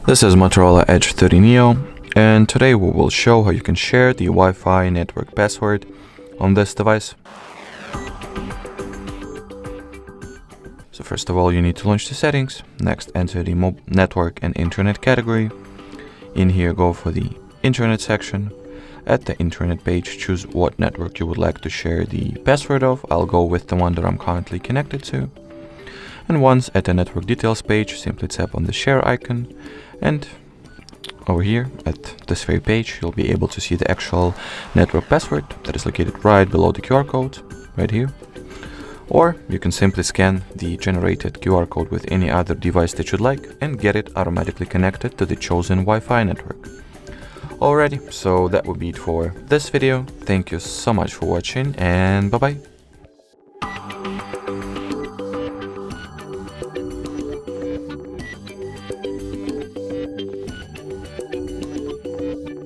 This is Motorola Edge 30 Neo, and today we will show how you can share the Wi-Fi network password on this device. So first of all, you need to launch the settings. Next, enter the network and internet category. In here, go for the internet section. At the internet page, choose what network you would like to share the password of. I'll go with the one that I'm currently connected to. And once at the network details page, simply tap on the share icon, and over here at this very page you'll be able to see the actual network password that is located right below the QR code, right here. Or you can simply scan the generated QR code with any other device that you'd like and get it automatically connected to the chosen Wi-Fi network. Alrighty, so that would be it for this video. Thank you so much for watching, and bye bye.